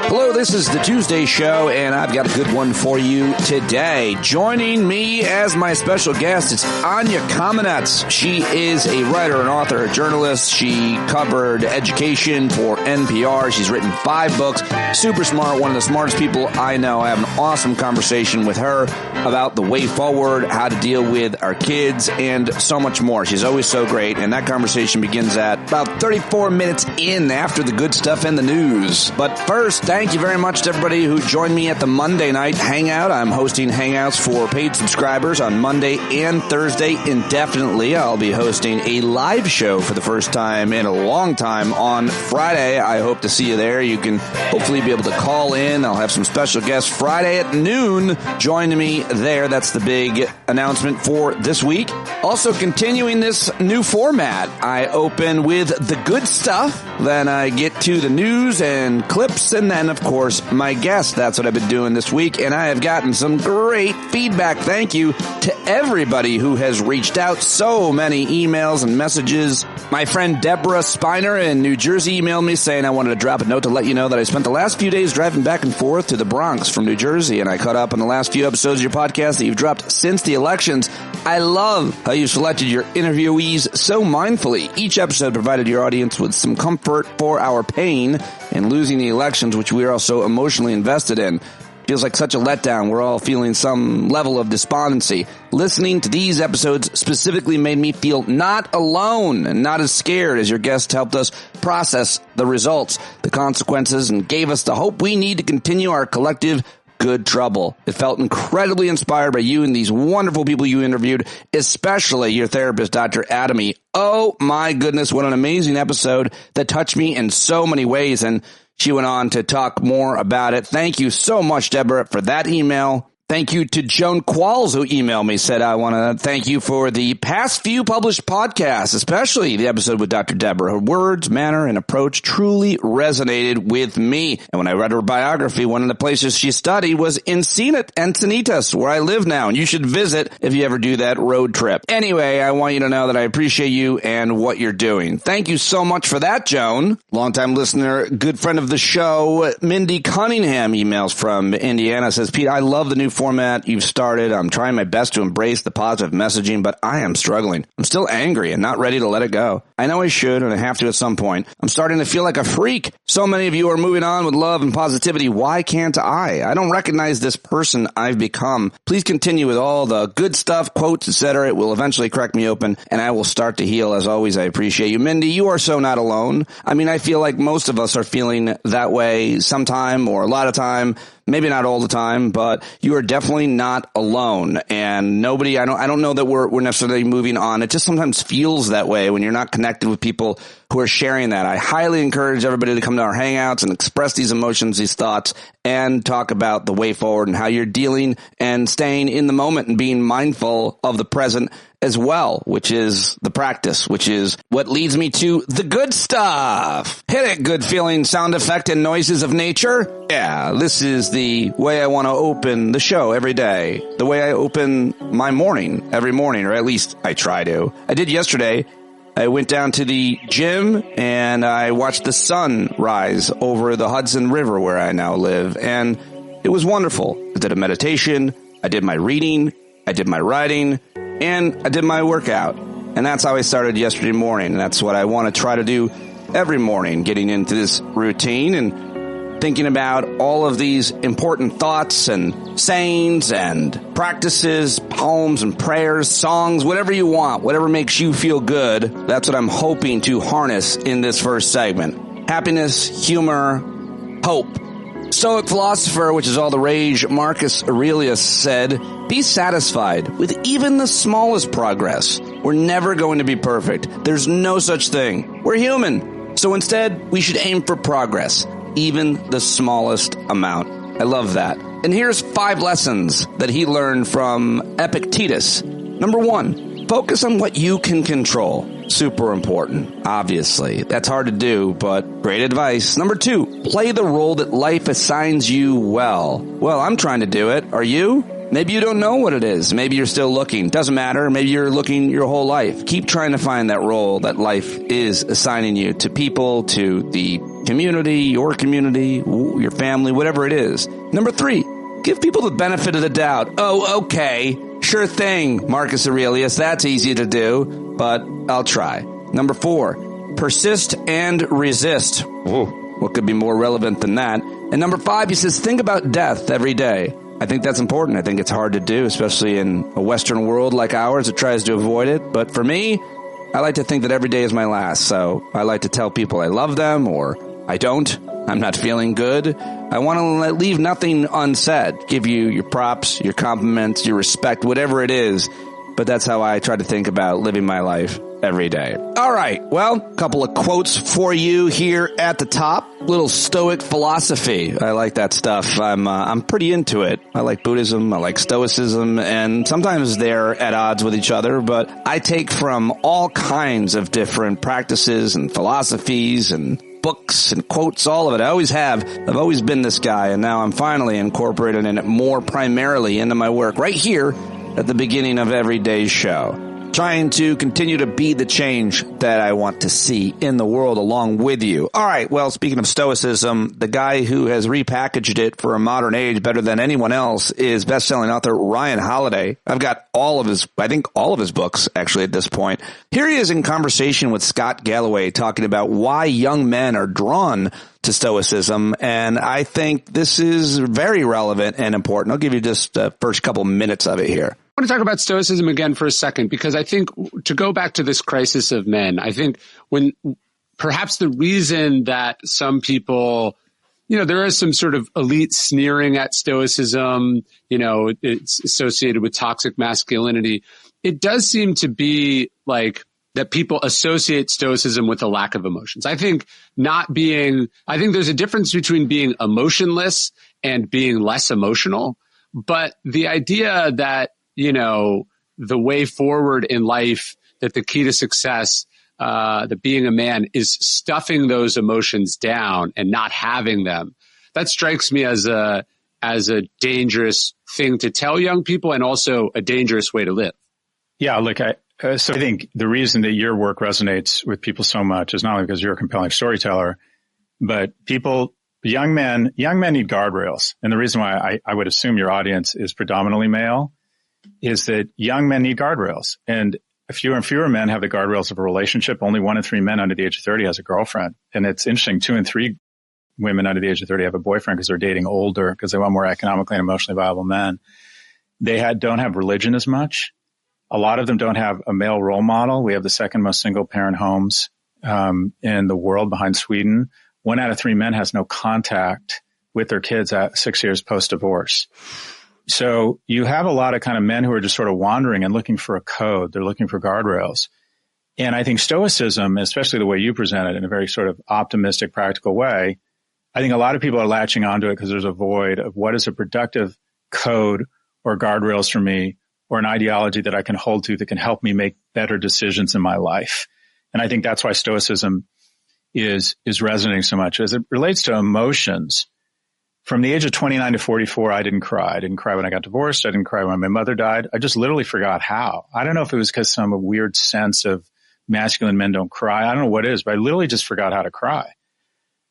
Hello, this is the Tuesday Show, and I've got a good one for you today. Joining me as my special guest is Anya Kamenetz. She is a writer, an author, a journalist. She covered education for NPR. She's written 5 books. Super smart, one of the smartest people I know. I have an awesome conversation with her about the way forward, how to deal with our kids, and so much more. She's always so great, and that conversation begins at about 34 minutes in after the good stuff and the news. But first, thank you very much to everybody who joined me at the Monday night hangout. I'm hosting hangouts for paid subscribers on Monday and Thursday indefinitely. I'll be hosting a live show for the first time in a long time on Friday. I hope to see you there. You can hopefully be able to call in. I'll have some special guests Friday at noon joining me there. That's the big announcement for this week. Also continuing this new format, I open with the good stuff, then I get to the news and clips, and then, of course, my guest. That's what I've been doing this week, and I have gotten some great feedback. Thank you to everybody who has reached out. So many emails and messages. My friend Deborah Spiner in New Jersey emailed me saying I wanted to drop a note to let you know that I spent the last few days driving back and forth to the Bronx from New Jersey, and I caught up on the last few episodes of your podcast that you've dropped since the elections. I love how you selected your interviewees so mindfully. Each episode provided your audience with some comfort for our pain in losing the elections, which we are all so emotionally invested in. Feels like such a letdown. We're all feeling some level of despondency. Listening to these episodes specifically made me feel not alone and not as scared as your guests helped us process the results, the consequences, and gave us the hope we need to continue our collective good trouble. It felt incredibly inspired by you and these wonderful people you interviewed, especially your therapist, Dr. Adamy. Oh my goodness, what an amazing episode that touched me in so many ways, and she went on to talk more about it. Thank you so much, Deborah, for that email. Thank you to Joan Qualls, who emailed me, said, I want to thank you for the past few published podcasts, especially the episode with Dr. Deborah. Her words, manner, and approach truly resonated with me. And when I read her biography, one of the places she studied was Encinitas, where I live now. And you should visit if you ever do that road trip. Anyway, I want you to know that I appreciate you and what you're doing. Thank you so much for that, Joan. Longtime listener, good friend of the show, Mindy Cunningham emails from Indiana, says, Pete, I love the new format you've started. I'm trying my best to embrace the positive messaging, but I am struggling. I'm still angry and not ready to let it go. I know I should, and I have to at some point. I'm starting to feel like a freak. So many of you are moving on with love and positivity. Why can't I? I don't recognize this person I've become. Please continue with all the good stuff, quotes, etc. It will eventually crack me open, and I will start to heal. As always, I appreciate you. Mindy, you are so not alone. I mean, I feel like most of us are feeling that way sometime or a lot of time. Maybe not all the time, but you are definitely not alone. And nobody, I don't know that we're necessarily moving on. It just sometimes feels that way when you're not connected with people who are sharing that. I highly encourage everybody to come to our hangouts and express these emotions, these thoughts, and talk about the way forward and how you're dealing and staying in the moment and being mindful of the present as well, which is the practice, which is what leads me to the good stuff. Hit it, good feeling sound effect and noises of nature. Yeah, this is the way I want to open the show every day. The way I open my morning every morning, or at least I try to. I did yesterday. I went down to the gym and I watched the sun rise over the Hudson River where I now live, and it was wonderful. I did a meditation, I did my reading, I did my writing, and I did my workout. And that's how I started yesterday morning. And that's what I want to try to do every morning, getting into this routine and thinking about all of these important thoughts and sayings and practices, poems and prayers, songs, whatever you want, whatever makes you feel good. That's what I'm hoping to harness in this first segment. Happiness, humor, hope. Stoic philosopher, which is all the rage, Marcus Aurelius said, be satisfied with even the smallest progress. We're never going to be perfect. There's no such thing. We're human. So instead, we should aim for progress, even the smallest amount. I love that. And here's 5 lessons that he learned from Epictetus. Number 1, focus on what you can control. Super important, obviously. That's hard to do, but great advice. Number 2, play the role that life assigns you well. Well, I'm trying to do it. Are you? Maybe you don't know what it is. Maybe you're still looking. Doesn't matter. Maybe you're looking your whole life. Keep trying to find that role that life is assigning you, to people, to the community, your family, whatever it is. Number 3, give people the benefit of the doubt. Oh, okay. Sure thing, Marcus Aurelius. That's easy to do, but I'll try. Number 4, persist and resist. Whoa, what could be more relevant than that? And number 5, he says, think about death every day. I think that's important. I think it's hard to do, especially in a Western world like ours that tries to avoid it. But for me, I like to think that every day is my last. So I like to tell people I love them, or I don't. I'm not feeling good. I want to leave nothing unsaid. Give you your props, your compliments, your respect, whatever it is. But that's how I try to think about living my life every day. All right. Well, a couple of quotes for you here at the top. Little Stoic philosophy. I like that stuff. I'm pretty into it. I like Buddhism. I like Stoicism, and sometimes they're at odds with each other, but I take from all kinds of different practices and philosophies and books and quotes, all of it. I always have. I've always been this guy, and now I'm finally incorporating it more primarily into my work right here at the beginning of every day's show. Trying to continue to be the change that I want to see in the world along with you. All right, well, speaking of Stoicism, the guy who has repackaged it for a modern age better than anyone else is best-selling author Ryan Holiday. I've got all of his books, actually, at this point. Here he is in conversation with Scott Galloway talking about why young men are drawn to Stoicism, and I think this is very relevant and important. I'll give you just the first couple minutes of it here. I want to talk about Stoicism again for a second, because I think to go back to this crisis of men, I think when perhaps the reason that some people, there is some sort of elite sneering at Stoicism, it's associated with toxic masculinity. It does seem to be like that people associate Stoicism with a lack of emotions. I think there's a difference between being emotionless and being less emotional. But the idea that, the way forward in life, that the key to success, that being a man is stuffing those emotions down and not having them, that strikes me as a dangerous thing to tell young people, and also a dangerous way to live. Yeah, look, I think the reason that your work resonates with people so much is not only because you're a compelling storyteller, but young men need guardrails. And the reason why I would assume your audience is predominantly male is that young men need guardrails. And fewer and fewer men have the guardrails of a relationship. Only 1 in 3 men under the age of 30 has a girlfriend. And it's interesting, 2 in 3 women under the age of 30 have a boyfriend because they're dating older, because they want more economically and emotionally viable men. They don't have religion as much. A lot of them don't have a male role model. We have the second most single parent homes in the world, behind Sweden. 1 out of 3 men has no contact with their kids at 6 years post-divorce. So you have a lot of kind of men who are just sort of wandering and looking for a code. They're looking for guardrails. And I think Stoicism, especially the way you present it in a very sort of optimistic, practical way, I think a lot of people are latching onto it because there's a void of what is a productive code or guardrails for me, or an ideology that I can hold to that can help me make better decisions in my life. And I think that's why Stoicism is resonating so much. As it relates to emotions, from the age of 29 to 44, I didn't cry. I didn't cry when I got divorced. I didn't cry when my mother died. I just literally forgot how. I don't know if it was because some weird sense of masculine men don't cry. I don't know what it is, but I literally just forgot how to cry.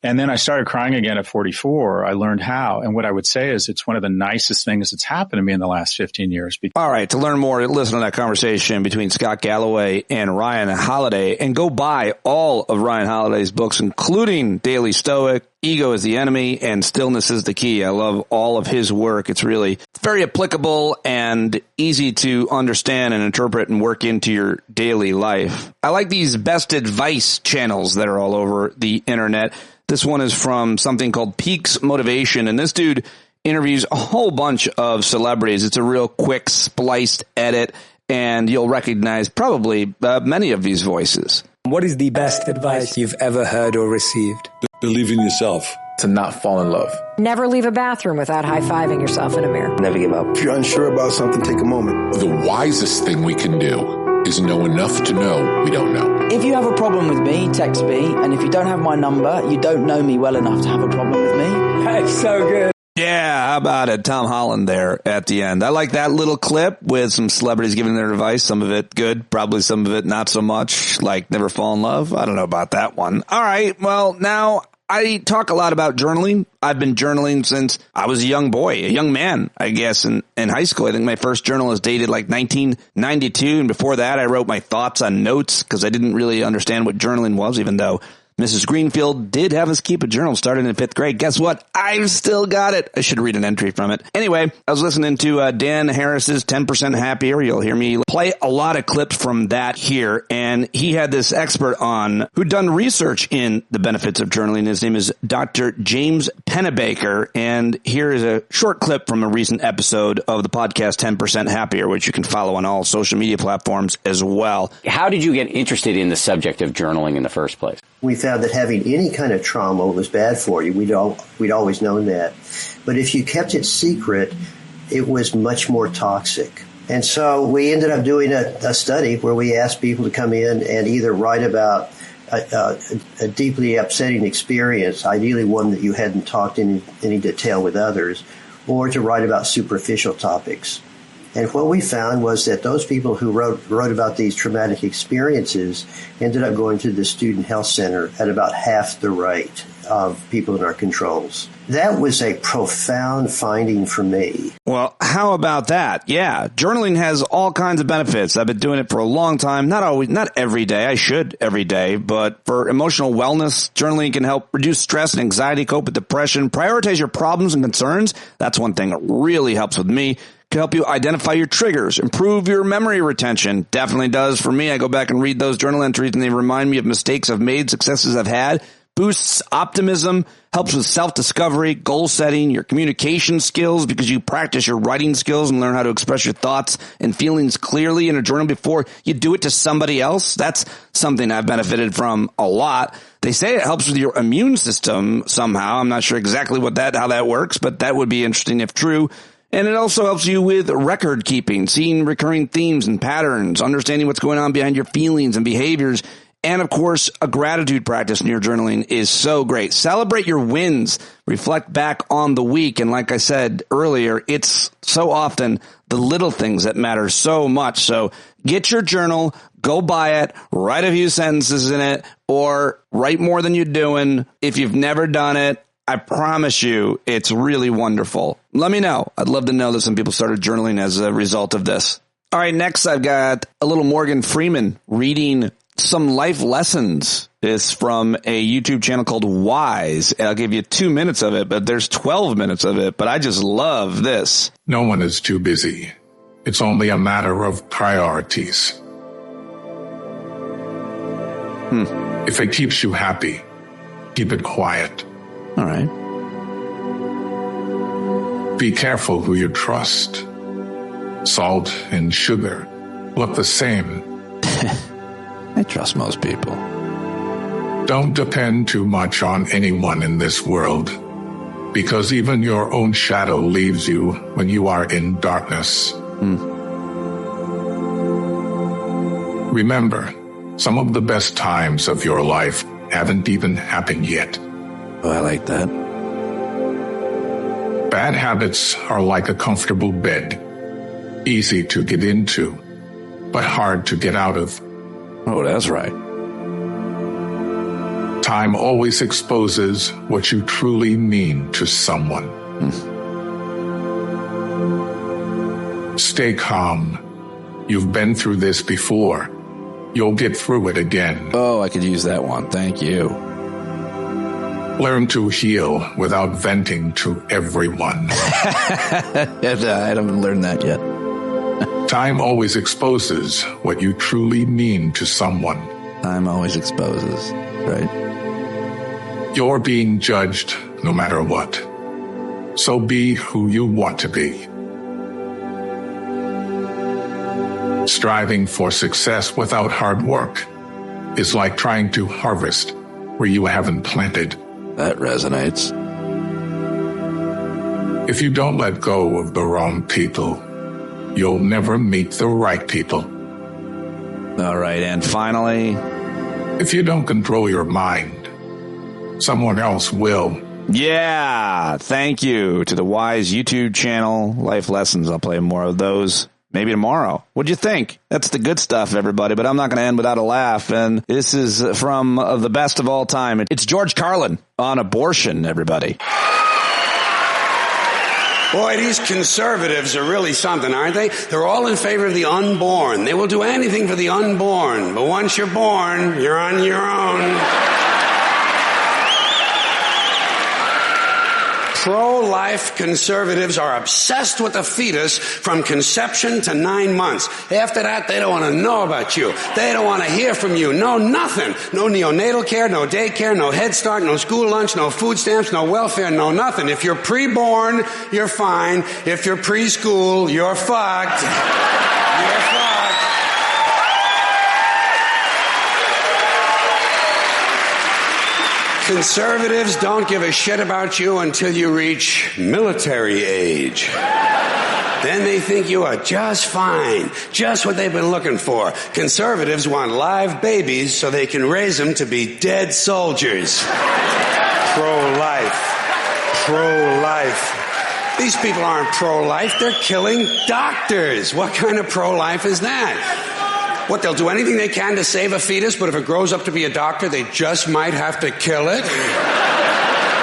And then I started crying again at 44. I learned how. And what I would say is it's one of the nicest things that's happened to me in the last 15 years. All right. To learn more, listen to that conversation between Scott Galloway and Ryan Holiday, and go buy all of Ryan Holiday's books, including Daily Stoic, Ego is the Enemy, and Stillness is the Key. I love all of his work. It's very applicable and easy to understand and interpret and work into your daily life. I like these best advice channels that are all over the internet. This one is from something called Peaks Motivation, and this dude interviews a whole bunch of celebrities. It's a real quick spliced edit, and you'll recognize probably many of these voices. What is the best advice you've ever heard or received? Believe in yourself. To not fall in love. Never leave a bathroom without high-fiving yourself in a mirror. Never give up. If you're unsure about something, take a moment. The wisest thing we can do is know enough to know we don't know. If you have a problem with me, text me. And if you don't have my number, you don't know me well enough to have a problem with me. That's so good. Yeah, how about it? Tom Holland there at the end. I like that little clip with some celebrities giving their advice. Some of it good, probably some of it not so much, like never fall in love. I don't know about that one. All right, well, now I talk a lot about journaling. I've been journaling since I was a young boy, a young man, I guess, in high school. I think my first journal is dated like 1992. And before that, I wrote my thoughts on notes because I didn't really understand what journaling was, even though Mrs. Greenfield did have us keep a journal started in 5th grade. Guess what? I've still got it. I should read an entry from it. Anyway, I was listening to Dan Harris's 10% Happier. You'll hear me play a lot of clips from that here. And he had this expert on who'd done research in the benefits of journaling. His name is Dr. James Pennebaker. And here is a short clip from a recent episode of the podcast 10% Happier, which you can follow on all social media platforms as well. How did you get interested in the subject of journaling in the first place? We found that having any kind of trauma was bad for you. We'd always known that. But if you kept it secret, it was much more toxic. And so we ended up doing a study where we asked people to come in and either write about a deeply upsetting experience, ideally one that you hadn't talked in any detail with others, or to write about superficial topics. And what we found was that those people who wrote about these traumatic experiences ended up going to the student health center at about half the rate of people in our controls. That was a profound finding for me. Well, how about that? Yeah, journaling has all kinds of benefits. I've been doing it for a long time. Not every day. I should every day. But for emotional wellness, journaling can help reduce stress and anxiety, cope with depression, prioritize your problems and concerns. That's one thing that really helps with me. Can help you identify your triggers, improve your memory retention. Definitely does for me. I go back and read those journal entries and they remind me of mistakes I've made, successes I've had. Boosts optimism, helps with self-discovery, goal setting, your communication skills because you practice your writing skills and learn how to express your thoughts and feelings clearly in a journal before you do it to somebody else. That's something I've benefited from a lot. They say it helps with your immune system somehow. I'm not sure exactly how that works, but that would be interesting if true. And it also helps you with record keeping, seeing recurring themes and patterns, understanding what's going on behind your feelings and behaviors. And of course, a gratitude practice in your journaling is so great. Celebrate your wins, reflect back on the week. And like I said earlier, it's so often the little things that matter so much. So get your journal, go buy it, write a few sentences in it, or write more than you're doing. If you've never done it, I promise you, it's really wonderful. Let me know. I'd love to know that some people started journaling as a result of this. All right, next I've got a little Morgan Freeman reading some life lessons. It's from a YouTube channel called Wise. And I'll give you 2 minutes of it, but there's 12 minutes of it. But I just love this. No one is too busy. It's only a matter of priorities. If it keeps you happy, keep it quiet. All right. Be careful who you trust. Salt and sugar look the same. I trust most people. Don't depend too much on anyone in this world, because even your own shadow leaves you when you are in darkness. Remember, some of the best times of your life haven't even happened yet. Oh, I like that. Bad habits are like a comfortable bed, easy to get into, but hard to get out of. Oh, that's right. Time always exposes what you truly mean to someone. Stay calm. You've been through this before. You'll get through it again. Oh, I could use that one. Thank you. Learn to heal without venting to everyone. I haven't learned that yet. Time always exposes what you truly mean to someone. Time always exposes, right? You're being judged no matter what. So be who you want to be. Striving for success without hard work is like trying to harvest where you haven't planted. That resonates. If you don't let go of the wrong people, you'll never meet the right people. All right, and finally, if you don't control your mind, someone else will. Yeah, thank you to the Wise YouTube channel, Life Lessons. I'll play more of those maybe tomorrow. What'd you think? That's the good stuff, everybody, but I'm not going to end without a laugh. And this is from the best of all time. It's George Carlin on abortion, everybody. Boy, these conservatives are really something, aren't they? They're all in favor of the unborn. They will do anything for the unborn. But once you're born, you're on your own. Pro-life conservatives are obsessed with the fetus from conception to 9 months. After that, they don't want to know about you. They don't want to hear from you. No, nothing. No neonatal care, no daycare, no Head Start, no school lunch, no food stamps, no welfare, no nothing. If you're pre-born, you're fine. If you're preschool, you're fucked. You're fucked. Conservatives don't give a shit about you until you reach military age. Then they think you are just fine, just what they've been looking for. Conservatives want live babies so they can raise them to be dead soldiers. Pro-life. Pro-life. These people aren't pro-life, they're killing doctors. What kind of pro-life is that? What, they'll do anything they can to save a fetus, but if it grows up to be a doctor, they just might have to kill it?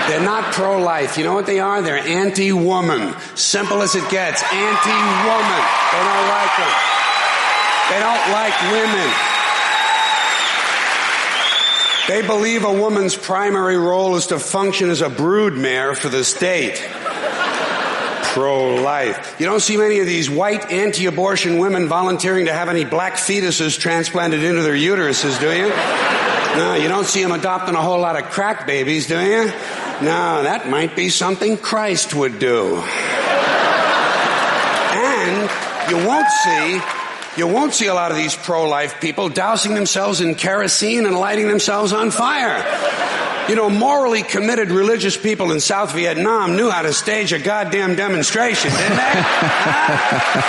They're not pro-life. You know what they are? They're anti-woman. Simple as it gets. Anti-woman. They don't like them. They don't like women. They believe a woman's primary role is to function as a broodmare for the state. Pro-life. You don't see many of these white anti-abortion women volunteering to have any black fetuses transplanted into their uteruses, do you? No, you don't see them adopting a whole lot of crack babies, do you? No, that might be something Christ would do. And you won't see a lot of these pro-life people dousing themselves in kerosene and lighting themselves on fire. You know, morally committed religious people in South Vietnam knew how to stage a goddamn demonstration, didn't they?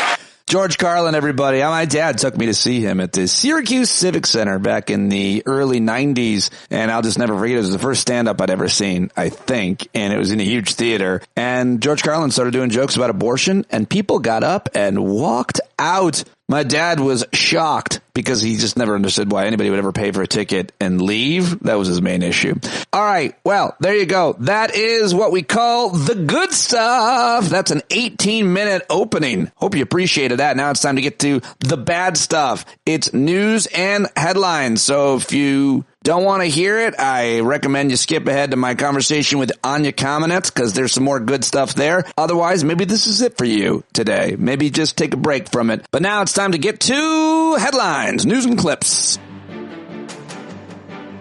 George Carlin, everybody. My dad took me to see him at the Syracuse Civic Center back in the early 90s, and I'll just never forget it. It was the first stand-up I'd ever seen, I think, and it was in a huge theater. And George Carlin started doing jokes about abortion, and people got up and walked out. My dad was shocked because he just never understood why anybody would ever pay for a ticket and leave. That was his main issue. All right. Well, there you go. That is what we call the good stuff. That's an 18-minute opening. Hope you appreciated that. Now it's time to get to the bad stuff. It's news and headlines. So if you don't want to hear it, I recommend you skip ahead to my conversation with Anya Kamenetz because there's some more good stuff there. Otherwise, maybe this is it for you today. Maybe just take a break from it. But now it's time to get to headlines, news and clips.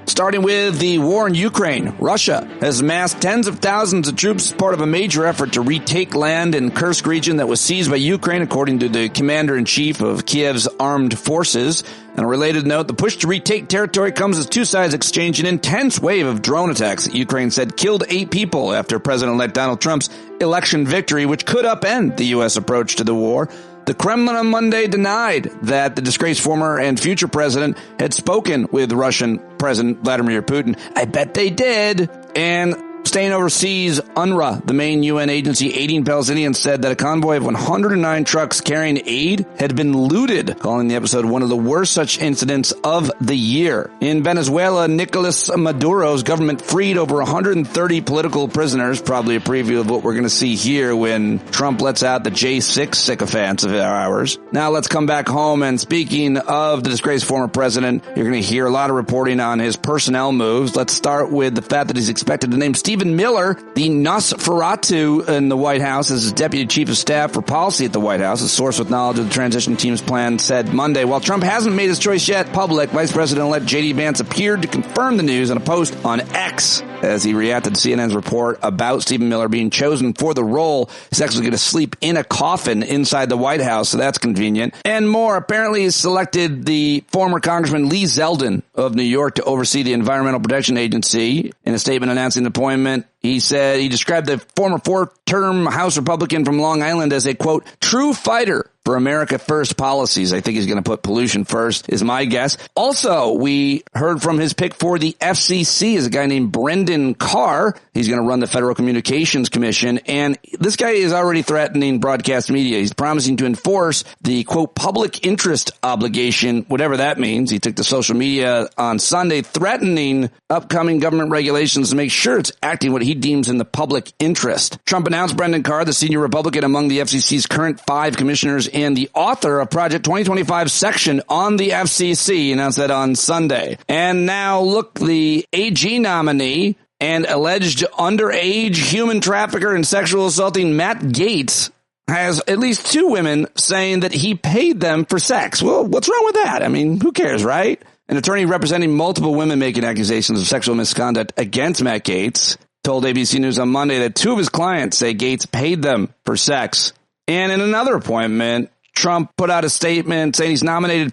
Starting with the war in Ukraine, Russia has amassed tens of thousands of troops as part of a major effort to retake land in Kursk region that was seized by Ukraine, according to the commander-in-chief of Kiev's armed forces. On a related note, the push to retake territory comes as two sides exchange an intense wave of drone attacks that Ukraine said killed 8 people after President-elect Donald Trump's election victory, which could upend the U.S. approach to the war. The Kremlin on Monday denied that the disgraced former and future president had spoken with Russian President Vladimir Putin. I bet they did. And staying overseas, UNRWA, the main UN agency aiding Palestinians, said that a convoy of 109 trucks carrying aid had been looted, calling the episode one of the worst such incidents of the year. In Venezuela, Nicolas Maduro's government freed over 130 political prisoners, probably a preview of what we're going to see here when Trump lets out the J6 sycophants of ours. Now let's come back home, and speaking of the disgraced former president, you're going to hear a lot of reporting on his personnel moves. Let's start with the fact that he's expected to name Stephen Miller, the Nosferatu in the White House, as his deputy chief of staff for policy at the White House. A source with knowledge of the transition team's plan said Monday, while Trump hasn't made his choice yet public, Vice President-elect J.D. Vance appeared to confirm the news in a post on X as he reacted to CNN's report about Stephen Miller being chosen for the role. He's actually going to sleep in a coffin inside the White House, so that's convenient. And more, apparently he's selected the former Congressman Lee Zeldin of New York to oversee the Environmental Protection Agency. In a statement announcing the appointment, He said he described the former four-term House Republican from Long Island as a, quote, true fighter for America First policies. I think he's going to put pollution first, is my guess. Also, we heard from his pick for the FCC is a guy named Brendan Carr. He's going to run the Federal Communications Commission. And this guy is already threatening broadcast media. He's promising to enforce the, quote, public interest obligation, whatever that means. He took to social media on Sunday threatening upcoming government regulations to make sure it's acting what he deems in the public interest. Trump announced Brendan Carr, the senior Republican among the FCC's current 5 commissioners and the author of Project 2025 section on the FCC, announced that on Sunday. And now look, the AG nominee and alleged underage human trafficker and sexual assaulting Matt Gaetz has at least 2 women saying that he paid them for sex. Well, what's wrong with that? I mean, who cares, right? An attorney representing multiple women making accusations of sexual misconduct against Matt Gaetz told ABC News on Monday that 2 of his clients say Gaetz paid them for sex. And in another appointment, Trump put out a statement saying he's nominated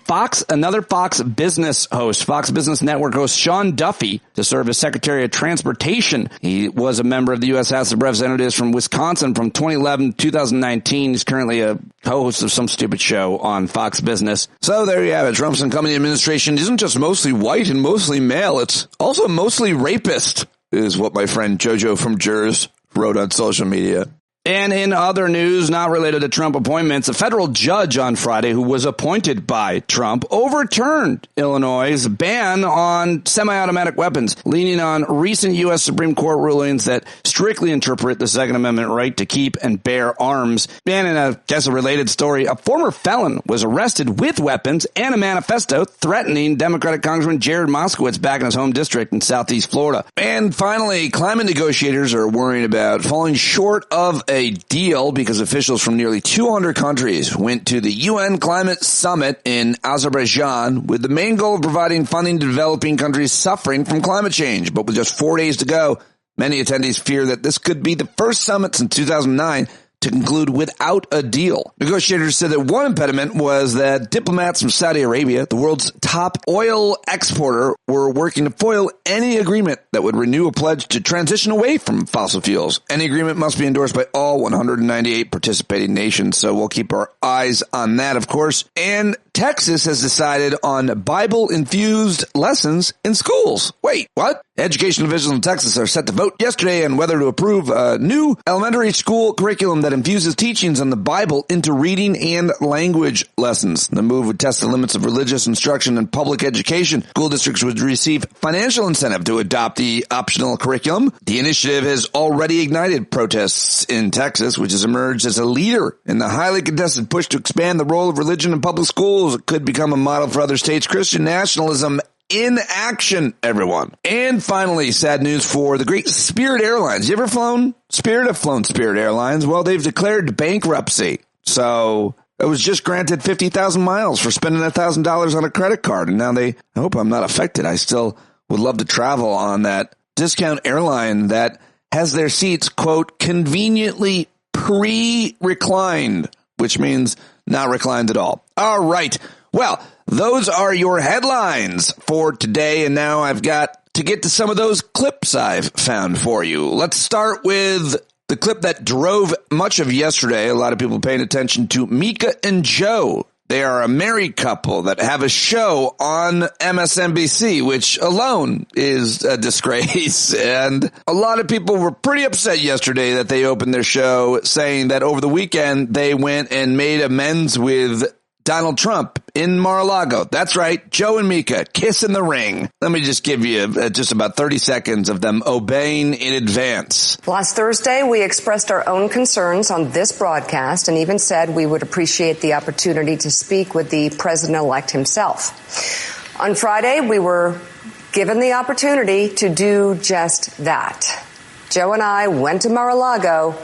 another Fox Business Network host, Sean Duffy, to serve as Secretary of Transportation. He was a member of the U.S. House of Representatives from Wisconsin from 2011 to 2019. He's currently a co-host of some stupid show on Fox Business. So there you have it. Trump's incoming administration isn't just mostly white and mostly male. It's also mostly rapist, is what my friend Jojo from Jers wrote on social media. And in other news not related to Trump appointments, a federal judge on Friday who was appointed by Trump overturned Illinois' ban on semi-automatic weapons, leaning on recent U.S. Supreme Court rulings that strictly interpret the Second Amendment right to keep and bear arms. And in a related story, a former felon was arrested with weapons and a manifesto threatening Democratic Congressman Jared Moskowitz back in his home district in southeast Florida. And finally, climate negotiators are worrying about falling short of a deal because officials from nearly 200 countries went to the UN Climate Summit in Azerbaijan with the main goal of providing funding to developing countries suffering from climate change. But with just 4 days to go, many attendees fear that this could be the first summit since 2009 to conclude without a deal. Negotiators said that one impediment was that diplomats from Saudi Arabia, the world's top oil exporter, were working to foil any agreement that would renew a pledge to transition away from fossil fuels. Any agreement must be endorsed by all 198 participating nations, so we'll keep our eyes on that, of course. And Texas has decided on Bible-infused lessons in schools. Wait, what? Education officials in Texas are set to vote yesterday on whether to approve a new elementary school curriculum that infuses teachings on the Bible into reading and language lessons. The move would test the limits of religious instruction in public education. School districts would receive financial incentive to adopt the optional curriculum. The initiative has already ignited protests in Texas, which has emerged as a leader in the highly contested push to expand the role of religion in public schools. It could become a model for other states. Christian nationalism in action, everyone. And finally, sad news for the great Spirit Airlines. You ever flown Spirit? I've flown Spirit Airlines. Well, they've declared bankruptcy. So it was just granted 50,000 miles for spending $1,000 on a credit card. And now I hope I'm not affected. I still would love to travel on that discount airline that has their seats, quote, conveniently pre-reclined, which means not reclined at all. All right. Well, those are your headlines for today. And now I've got to get to some of those clips I've found for you. Let's start with the clip that drove much of yesterday. A lot of people paying attention to Mika and Joe. They are a married couple that have a show on MSNBC, which alone is a disgrace. And a lot of people were pretty upset yesterday that they opened their show saying that over the weekend they went and made amends with Donald Trump in Mar-a-Lago. That's right. Joe and Mika kiss in the ring. Let me just give you just about 30 seconds of them obeying in advance. Last Thursday, we expressed our own concerns on this broadcast and even said we would appreciate the opportunity to speak with the president-elect himself. On Friday, we were given the opportunity to do just that. Joe and I went to Mar-a-Lago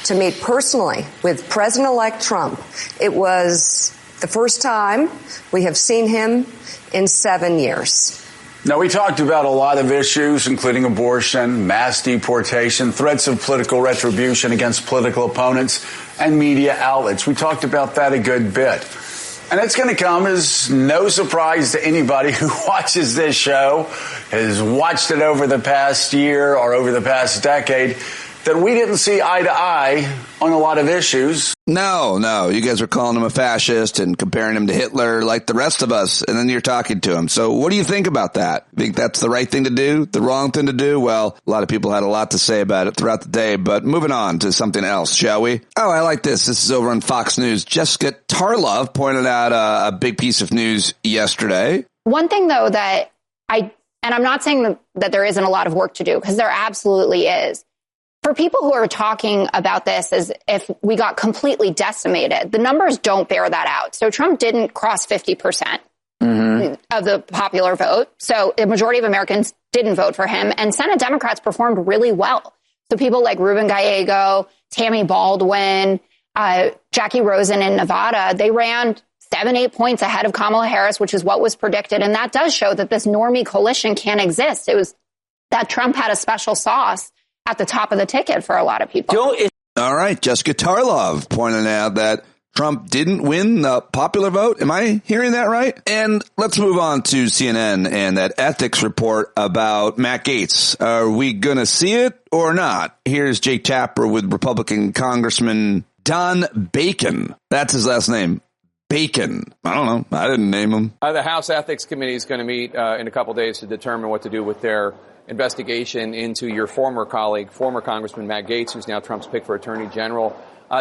to meet personally with President-elect Trump. It was the first time we have seen him in 7 years. Now, we talked about a lot of issues, including abortion, mass deportation, threats of political retribution against political opponents, and media outlets. We talked about that a good bit. And it's going to come as no surprise to anybody who watches this show, has watched it over the past year or over the past decade, that we didn't see eye to eye on a lot of issues. No. You guys were calling him a fascist and comparing him to Hitler like the rest of us, and then you're talking to him. So what do you think about that? Think that's the right thing to do? The wrong thing to do? Well, a lot of people had a lot to say about it throughout the day, but moving on to something else, shall we? Oh, I like this. This is over on Fox News. Jessica Tarlov pointed out a big piece of news yesterday. One thing, though, that and I'm not saying that there isn't a lot of work to do, because there absolutely is. For people who are talking about this as if we got completely decimated, the numbers don't bear that out. So Trump didn't cross 50% of the popular vote. So the majority of Americans didn't vote for him. And Senate Democrats performed really well. So people like Ruben Gallego, Tammy Baldwin, Jackie Rosen in Nevada, they ran 7-8 points ahead of Kamala Harris, which is what was predicted. And that does show that this normie coalition can't exist. It was that Trump had a special sauce at the top of the ticket for a lot of people. All right. Jessica Tarlov pointed out that Trump didn't win the popular vote. Am I hearing that right? And let's move on to CNN and that ethics report about Matt Gaetz. Are we going to see it or not? Here's Jake Tapper with Republican Congressman Don Bacon. That's his last name. Bacon. I don't know. I didn't name him. The House Ethics Committee is going to meet in a couple days to determine what to do with their investigation into your former colleague, former Congressman Matt Gaetz, who's now Trump's pick for Attorney General.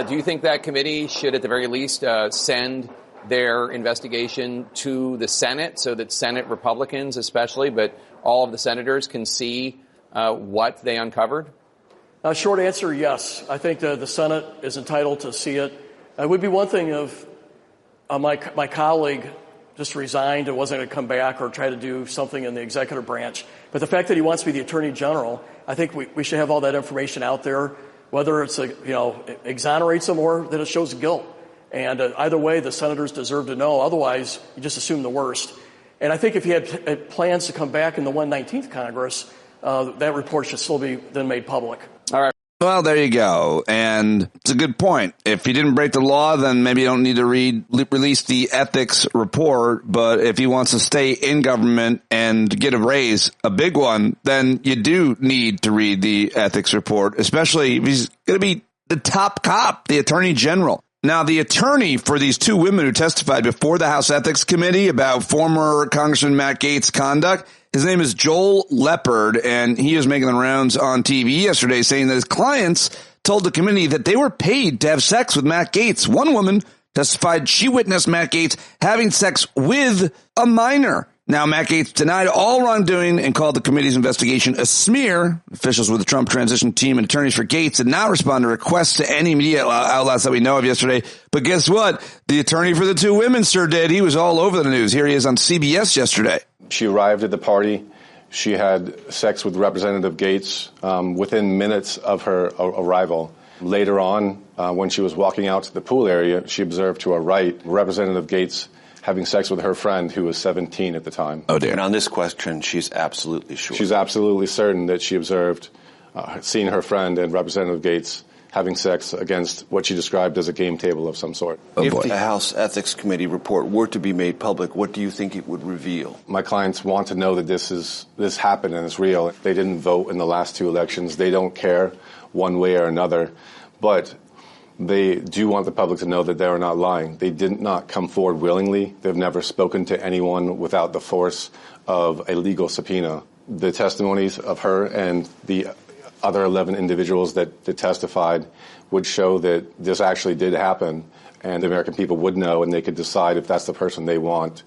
Do you think that committee should, at the very least, send their investigation to the Senate so that Senate Republicans especially, but all of the senators can see what they uncovered? Short answer, yes. I think the Senate is entitled to see it. It would be one thing if my colleague just resigned and wasn't going to come back or try to do something in the executive branch. But the fact that he wants to be the Attorney General, I think we should have all that information out there, whether it's exonerates him or that it shows guilt. And either way, the senators deserve to know. Otherwise, you just assume the worst. And I think if he had plans to come back in the 119th Congress, that report should still be then made public. All right. Well, there you go. And it's a good point. If he didn't break the law, then maybe you don't need to release the ethics report. But if he wants to stay in government and get a raise, a big one, then you do need to read the ethics report, especially if he's going to be the top cop, the Attorney General. Now, the attorney for these two women who testified before the House Ethics Committee about former Congressman Matt Gaetz' conduct, his name is Joel Leopard, and he was making the rounds on TV yesterday saying that his clients told the committee that they were paid to have sex with Matt Gaetz. One woman testified she witnessed Matt Gaetz having sex with a minor. Now, Matt Gaetz denied all wrongdoing and called the committee's investigation a smear. Officials with the Trump transition team and attorneys for Gaetz did not respond to requests to any media outlets that we know of yesterday. But guess what? The attorney for the two women sure did. He was all over the news. Here he is on CBS yesterday. She arrived at the party. She had sex with Representative Gaetz within minutes of her arrival. Later on, when she was walking out to the pool area, she observed to her right Representative Gaetz having sex with her friend who was 17 at the time. Oh, dear. And on this question, she's absolutely sure. She's absolutely certain that she observed seeing her friend and Representative Gaetz having sex against what she described as a game table of some sort. Oh, if the House Ethics Committee report were to be made public, what do you think it would reveal? My clients want to know that this happened and it's real. They didn't vote in the last two elections. They don't care one way or another. But they do want the public to know that they are not lying. They did not come forward willingly. They've never spoken to anyone without the force of a legal subpoena. The testimonies of her and the other 11 individuals that testified would show that this actually did happen, and the American people would know, and they could decide if that's the person they want.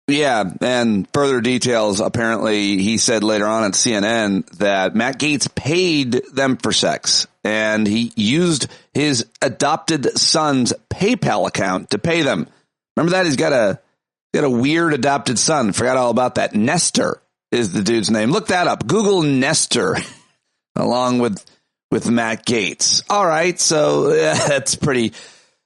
Yeah, and further details, apparently he said later on at CNN that Matt Gaetz paid them for sex, and he used his adopted son's PayPal account to pay them. Remember that? He's got a weird adopted son. Forgot all about that. Nestor is the dude's name. Look that up. Google Nestor along with Matt Gaetz. All right, so that's pretty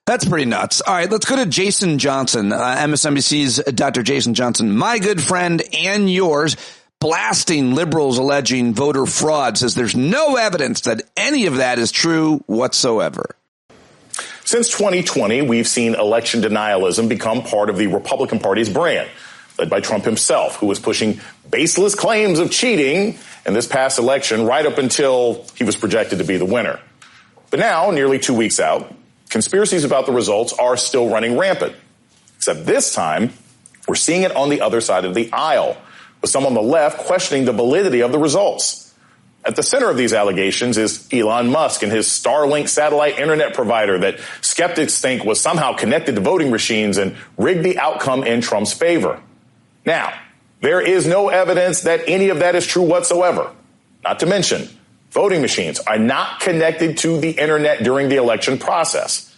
nuts. All right, let's go to Jason Johnson, MSNBC's Dr. Jason Johnson, my good friend and yours, blasting liberals alleging voter fraud, says there's no evidence that any of that is true whatsoever. Since 2020, we've seen election denialism become part of the Republican Party's brand, led by Trump himself, who was pushing baseless claims of cheating in this past election right up until he was projected to be the winner. But now, nearly 2 weeks out, conspiracies about the results are still running rampant. Except this time, we're seeing it on the other side of the aisle, with some on the left questioning the validity of the results. At the center of these allegations is Elon Musk and his Starlink satellite internet provider that skeptics think was somehow connected to voting machines and rigged the outcome in Trump's favor. Now, there is no evidence that any of that is true whatsoever. Not to mention, voting machines are not connected to the internet during the election process.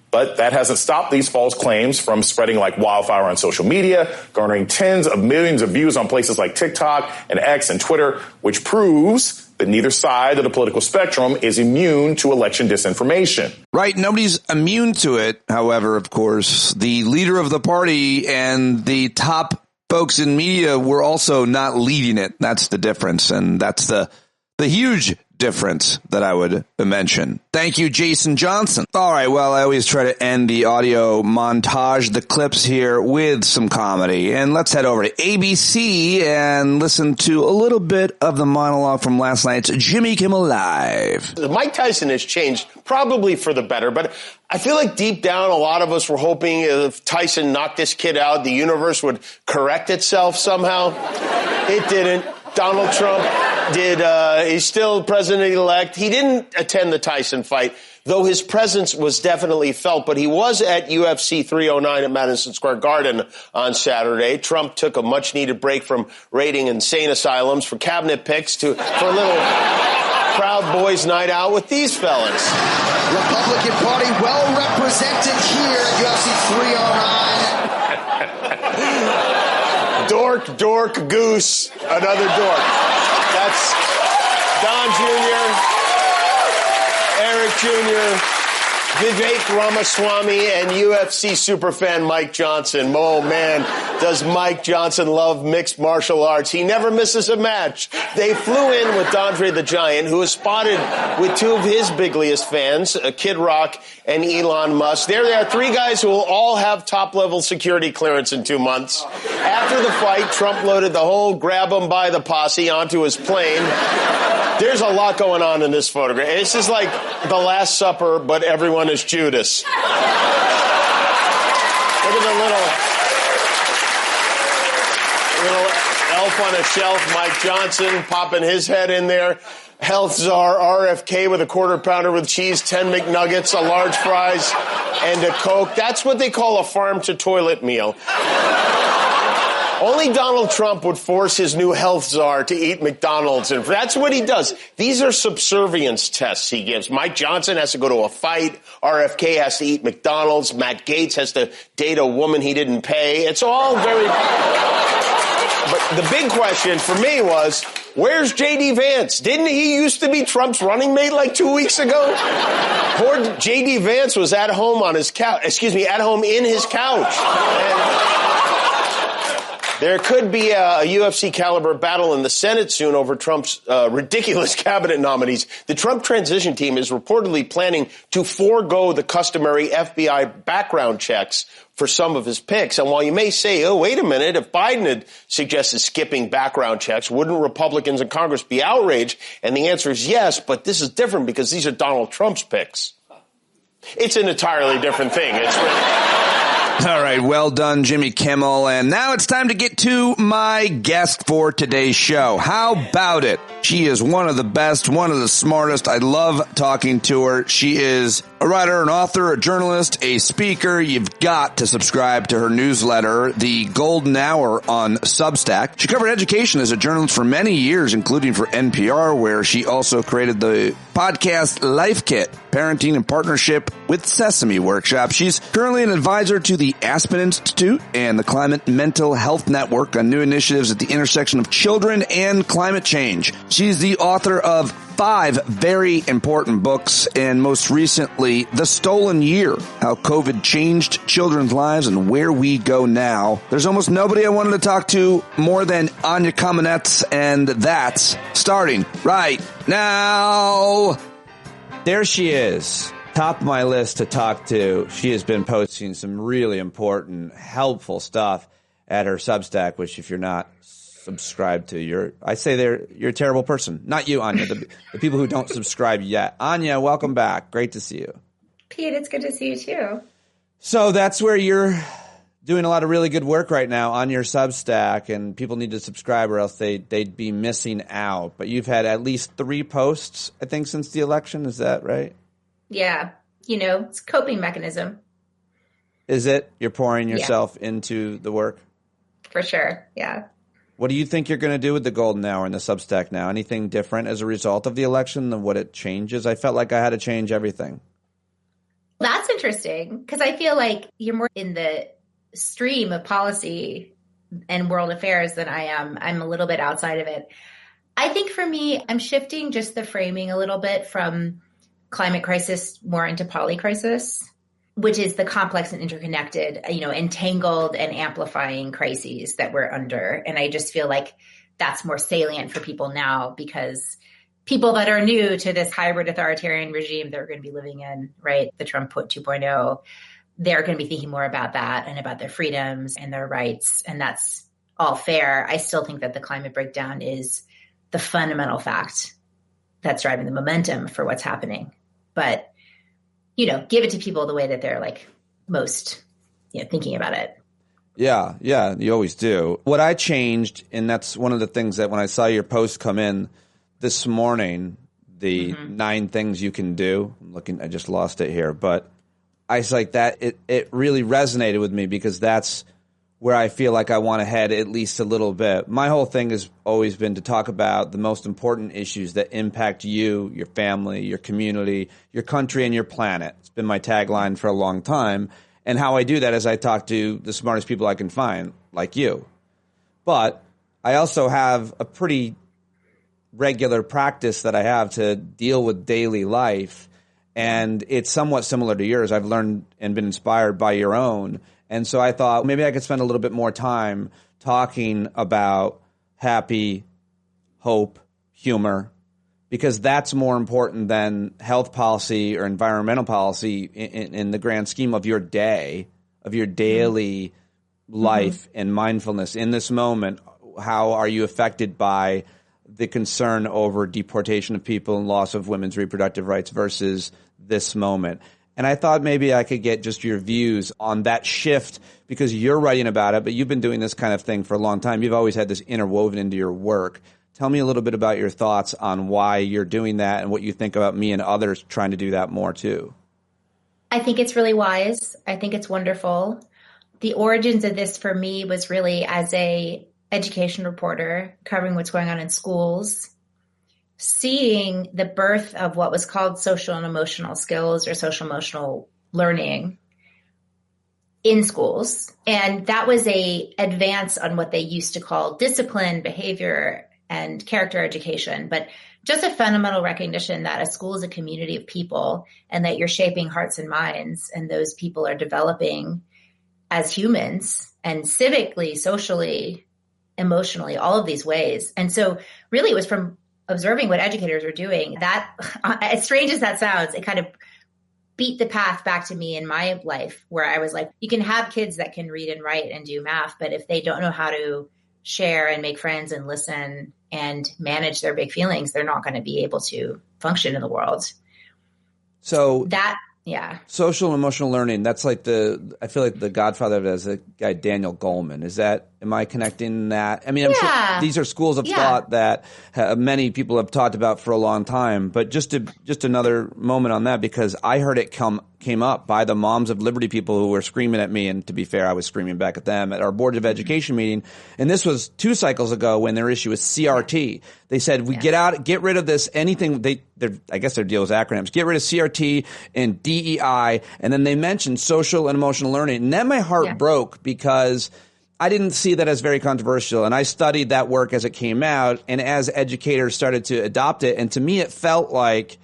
But that hasn't stopped these false claims from spreading like wildfire on social media, garnering tens of millions of views on places like TikTok and X and Twitter, which proves that neither side of the political spectrum is immune to election disinformation. Right. Nobody's immune to it. However, of course, the leader of the party and the top folks in media were also not leading it. That's the difference. And that's the huge difference that I would mention. Thank you, Jason Johnson. All right. Well, I always try to end the audio montage, the clips here, with some comedy. And let's head over to ABC and listen to a little bit of the monologue from last night's Jimmy Kimmel Live. Mike Tyson has changed, probably for the better, but I feel like deep down, a lot of us were hoping if Tyson knocked this kid out, the universe would correct itself somehow. It didn't. Donald Trump did. He's still president-elect. He didn't attend the Tyson fight, though his presence was definitely felt. But he was at UFC 309 at Madison Square Garden on Saturday. Trump took a much-needed break from raiding insane asylums for cabinet picks for a little Proud Boys night out with these fellas. Republican Party well represented here at UFC 309. Dork, goose, another dork. That's Don Jr., Eric Jr., Vivek Ramaswamy, and UFC superfan Mike Johnson. Oh, man, does Mike Johnson love mixed martial arts. He never misses a match. They flew in with Andre the Giant, who was spotted with two of his bigliest fans, Kid Rock and Elon Musk. There they are, three guys who will all have top-level security clearance in 2 months. After the fight, Trump loaded the whole grab 'em by the posse onto his plane. There's a lot going on in this photograph. This is like the Last Supper, but everyone is Judas. Look at the little elf on a shelf, Mike Johnson popping his head in there. Health czar RFK with a quarter pounder with cheese, 10 McNuggets, a large fries, and a Coke. That's what they call a farm-to-toilet meal. Only Donald Trump would force his new health czar to eat McDonald's, and that's what he does. These are subservience tests he gives. Mike Johnson has to go to a fight. RFK has to eat McDonald's. Matt Gaetz has to date a woman he didn't pay. It's all very... But the big question for me was, where's J.D. Vance? Didn't he used to be Trump's running mate like 2 weeks ago? Poor J.D. Vance was at home on his couch. At home in his couch. And there could be a UFC caliber battle in the Senate soon over Trump's ridiculous cabinet nominees. The Trump transition team is reportedly planning to forego the customary FBI background checks for some of his picks. And while you may say, oh, wait a minute, if Biden had suggested skipping background checks, wouldn't Republicans in Congress be outraged? And the answer is yes, but this is different because these are Donald Trump's picks. It's an entirely different thing. It's really... All right, well done, Jimmy Kimmel. And now it's time to get to my guest for today's show. How about it? She is one of the best, one of the smartest. I love talking to her. She is a writer, an author, a journalist, a speaker. You've got to subscribe to her newsletter, The Golden Hour, on Substack. She covered education as a journalist for many years, including for NPR, where she also created the podcast Life Kit, parenting in partnership with Sesame Workshop. She's currently an advisor to the Aspen Institute and the Climate Mental Health Network on new initiatives at the intersection of children and climate change. She's the author of 5 very important books, and most recently, The Stolen Year, How COVID Changed Children's Lives and Where We Go Now. There's almost nobody I wanted to talk to more than Anya Kamenetz, and that's starting right now. There she is, Top of my list to talk to, she has been posting some really important, helpful stuff at her Substack, which if you're not subscribed to, you're a terrible person. Not you, Anya, the people who don't subscribe yet. Anya, welcome back. Great to see you. Pete, it's good to see you too. So that's where you're doing a lot of really good work right now on your Substack, and people need to subscribe or else they'd be missing out. But you've had at least 3 posts, I think, since the election. Is that right? Yeah. It's a coping mechanism. Is it? You're pouring yourself into the work? For sure. Yeah. What do you think you're going to do with the golden hour and the Substack now? Anything different as a result of the election than what it changes? I felt like I had to change everything. That's interesting because I feel like you're more in the stream of policy and world affairs than I am. I'm a little bit outside of it. I think for me, I'm shifting just the framing a little bit from climate crisis more into polycrisis, which is the complex and interconnected, entangled and amplifying crises that we're under. And I just feel like that's more salient for people now because people that are new to this hybrid authoritarian regime they're going to be living in, right? The Trump 2.0, they're going to be thinking more about that and about their freedoms and their rights. And that's all fair. I still think that the climate breakdown is the fundamental fact that's driving the momentum for what's happening. But, give it to people the way that they're most, thinking about it. Yeah, you always do. What I changed, and that's one of the things that when I saw your post come in this morning, the 9 things you can do. I just lost it here, but I was like that. It really resonated with me because that's where I feel like I want to head at least a little bit. My whole thing has always been to talk about the most important issues that impact you, your family, your community, your country, and your planet. It's been my tagline for a long time. And how I do that is I talk to the smartest people I can find, like you. But I also have a pretty regular practice that I have to deal with daily life. And it's somewhat similar to yours. I've learned and been inspired by your own. And so I thought maybe I could spend a little bit more time talking about happy, hope, humor, because that's more important than health policy or environmental policy in the grand scheme of your day, of your daily life and mindfulness. In this moment, how are you affected by the concern over deportation of people and loss of women's reproductive rights versus this moment? And I thought maybe I could get just your views on that shift because you're writing about it, but you've been doing this kind of thing for a long time. You've always had this interwoven into your work. Tell me a little bit about your thoughts on why you're doing that and what you think about me and others trying to do that more too. I think it's really wise. I think it's wonderful. The origins of this for me was really as a education reporter covering what's going on in schools, seeing the birth of what was called social and emotional skills or social emotional learning in schools. And that was a advance on what they used to call discipline, behavior, and character education. But just a fundamental recognition that a school is a community of people and that you're shaping hearts and minds, and those people are developing as humans and civically, socially, emotionally, all of these ways. And so really it was from observing what educators were doing, that, as strange as that sounds, it kind of beat the path back to me in my life where I was like, you can have kids that can read and write and do math, but if they don't know how to share and make friends and listen and manage their big feelings, they're not going to be able to function in the world. So that, yeah. Social and emotional learning, that's like I feel like the godfather of it is the guy Daniel Goleman. Am I connecting that? I mean, I'm sure these are schools of thought that many people have talked about for a long time, but just another moment on that, because I heard it came up by the Moms of Liberty people who were screaming at me, and to be fair, I was screaming back at them at our Board of Education meeting, and this was 2 cycles ago when their issue was CRT. They said, get rid of this, anything, I guess their deal was acronyms, get rid of CRT and DEI, and then they mentioned social and emotional learning, and then my heart broke because I didn't see that as very controversial, and I studied that work as it came out, and as educators started to adopt it, and to me it felt like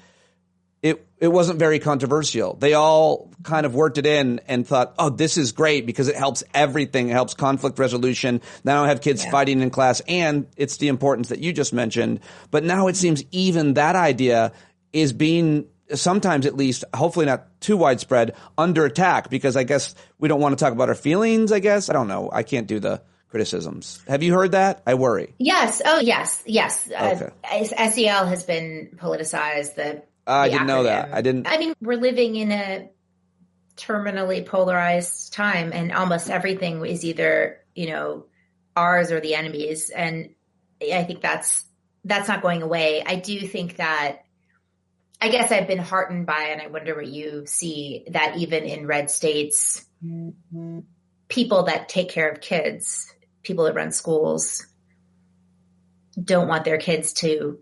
it wasn't very controversial. They all kind of worked it in and thought, oh, this is great because it helps everything. It helps conflict resolution. Now I don't have kids fighting in class, and it's the importance that you just mentioned. But now it seems even that idea is being sometimes at least, hopefully not too widespread, under attack, because I guess we don't want to talk about our feelings, I guess. I don't know. I can't do the criticisms. Have you heard that? I worry. Yes. Oh, yes. Okay. SEL has been politicized. I didn't know that. I mean, we're living in a terminally polarized time, and almost everything is either, ours or the enemy's. And I think that's not going away. I do think that, I guess I've been heartened by, and I wonder what you see, that even in red states, people that take care of kids, people that run schools, don't want their kids to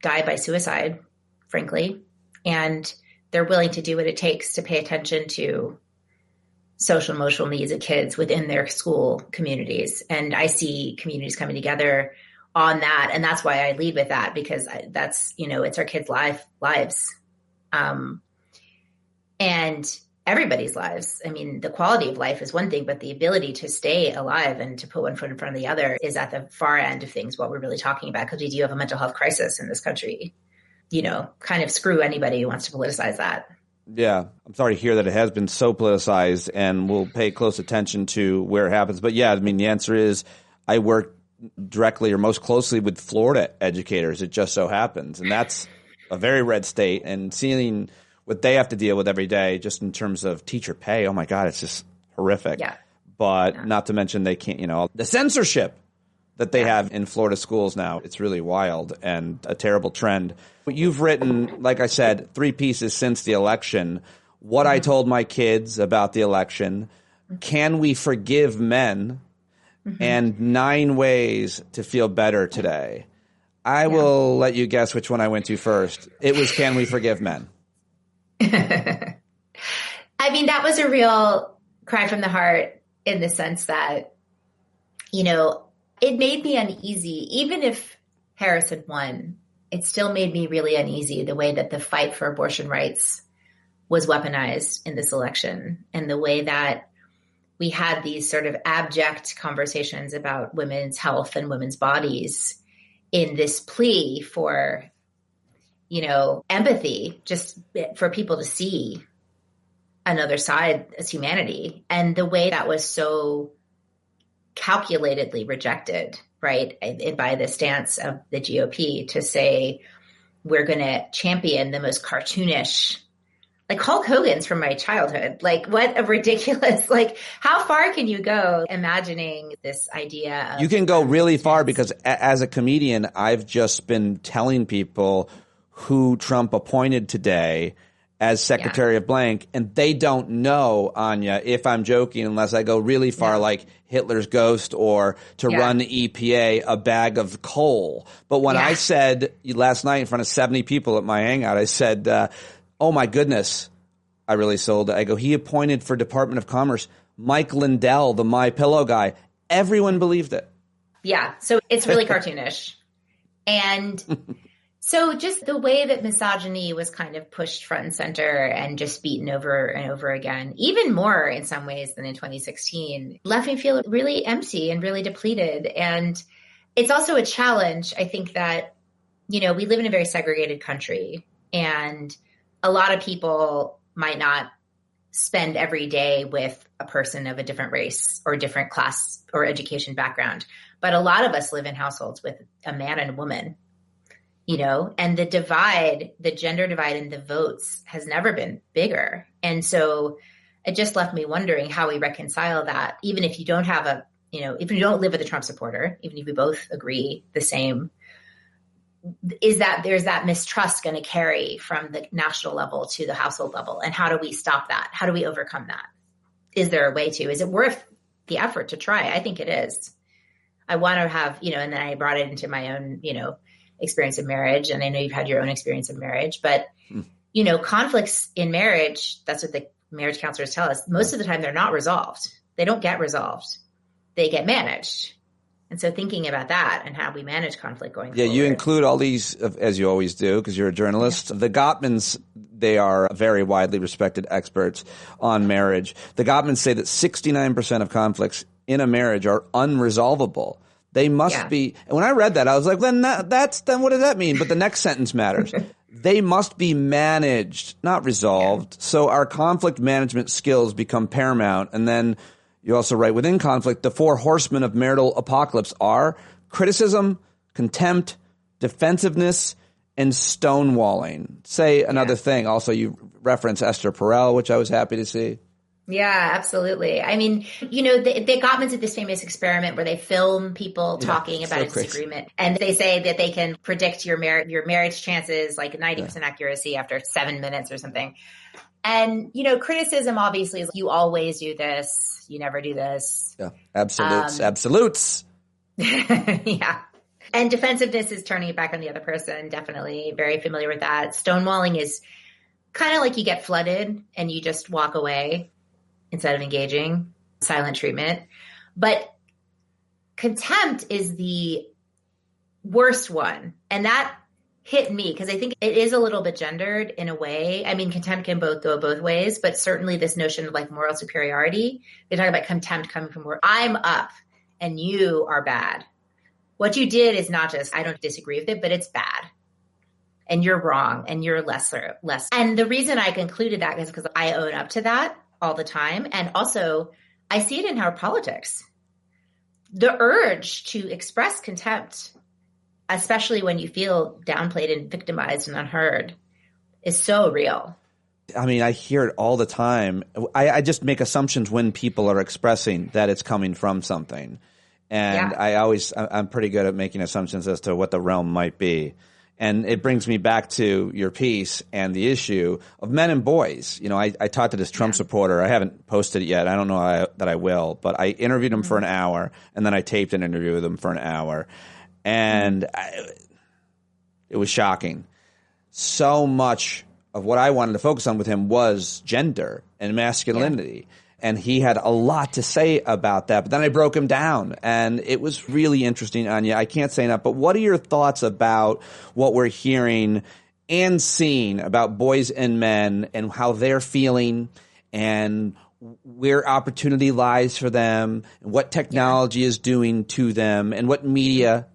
die by suicide, frankly. And they're willing to do what it takes to pay attention to social emotional needs of kids within their school communities. And I see communities coming together on that. And that's why I lead with that, because that's, it's our kids' lives. And everybody's lives. I mean, the quality of life is one thing, but the ability to stay alive and to put one foot in front of the other is at the far end of things, what we're really talking about, because we do have a mental health crisis in this country. Kind of screw anybody who wants to politicize that. Yeah, I'm sorry to hear that it has been so politicized, and we'll pay close attention to where it happens. But yeah, I mean, the answer is I work directly or most closely with Florida educators. It just so happens. And that's a very red state, and seeing what they have to deal with every day just in terms of teacher pay. Oh my God, it's just horrific. Yeah. But not to mention they can't, the censorship that they have in Florida schools now. It's really wild and a terrible trend. You've written, like I said, 3 pieces since the election. What I told my kids about the election, can we forgive men, and 9 ways to feel better today. I will let you guess which one I went to first. It was Can We Forgive Men? I mean, that was a real cry from the heart in the sense that, it made me uneasy. Even if Harris had won, it still made me really uneasy the way that the fight for abortion rights was weaponized in this election, and the way that we had these sort of abject conversations about women's health and women's bodies in this plea for, empathy, just for people to see another side as humanity. And the way that was so calculatedly rejected, right, by the stance of the GOP to say, we're going to champion the most cartoonish, like Hulk Hogan's from my childhood. Like, what a ridiculous, how far can you go imagining this idea of— You can go really far, because as a comedian, I've just been telling people who Trump appointed today as Secretary of blank, and they don't know, Anya, if I'm joking, unless I go really far, like Hitler's ghost, or to run the EPA a bag of coal. But when I said last night in front of 70 people at my hangout, I said, oh my goodness, I really sold it. I go, he appointed for Department of Commerce Mike Lindell, the My Pillow guy. Everyone believed it. Yeah, so it's really cartoonish. And so just the way that misogyny was kind of pushed front and center and just beaten over and over again, even more in some ways than in 2016, left me feel really empty and really depleted. And it's also a challenge. I think that, we live in a very segregated country, and a lot of people might not spend every day with a person of a different race or different class or education background. But a lot of us live in households with a man and a woman. And the divide, the gender divide in the votes has never been bigger. And so it just left me wondering how we reconcile that, even if you don't have if you don't live with a Trump supporter, even if we both agree the same, is that there's that mistrust going to carry from the national level to the household level? And how do we stop that? How do we overcome that? Is there a way to? Is it worth the effort to try? I think it is. I want to have, and then I brought it into my own, experience of marriage. And I know you've had your own experience of marriage, but, conflicts in marriage, that's what the marriage counselors tell us. Most of the time, they're not resolved. They don't get resolved. They get managed. And so thinking about that and how we manage conflict going forward. Yeah, you include all these, as you always do, because you're a journalist. Yeah. The Gottmans, they are very widely respected experts on marriage. The Gottmans say that 69% of conflicts in a marriage are unresolvable. They must be. And when I read that, I was like, then what does that mean? But the next sentence matters. they must be managed, not resolved. So our conflict management skills become paramount. And then you also write, within conflict, the 4 horsemen of marital apocalypse are criticism, contempt, defensiveness, and stonewalling. Say another thing. Also, you reference Esther Perel, which I was happy to see. Yeah, absolutely. I mean, the Gottmans did this famous experiment where they film people talking about a disagreement, and they say that they can predict your marriage chances like 90% accuracy after 7 minutes or something. And, criticism obviously is you always do this, you never do this. Yeah, absolutes. Yeah. And defensiveness is turning it back on the other person. Definitely very familiar with that. Stonewalling is kind of like you get flooded and you just walk away instead of engaging. Silent treatment. But contempt is the worst one. And that hit me because I think it is a little bit gendered in a way. I mean, contempt can go both ways, but certainly this notion of like moral superiority, they talk about contempt coming from where I'm up and you are bad. What you did is not just, I don't disagree with it, but it's bad. And you're wrong and you're less. And the reason I concluded that is because I own up to that all the time. And also I see it in our politics. The urge to express contempt, especially when you feel downplayed and victimized and unheard, is so real. I mean, I hear it all the time. I just make assumptions when people are expressing that it's coming from something. And I'm pretty good at making assumptions as to what the realm might be. And it brings me back to your piece and the issue of men and boys. I talked to this Trump supporter. I haven't posted it yet. I don't know that I will. But I interviewed him for an hour, and then I taped an interview with him for an hour. And it was shocking. So much of what I wanted to focus on with him was gender and masculinity. And he had a lot to say about that. But then I broke him down, and it was really interesting, Anya. I can't say enough. But what are your thoughts about what we're hearing and seeing about boys and men and how they're feeling and where opportunity lies for them and what technology is doing to them and what media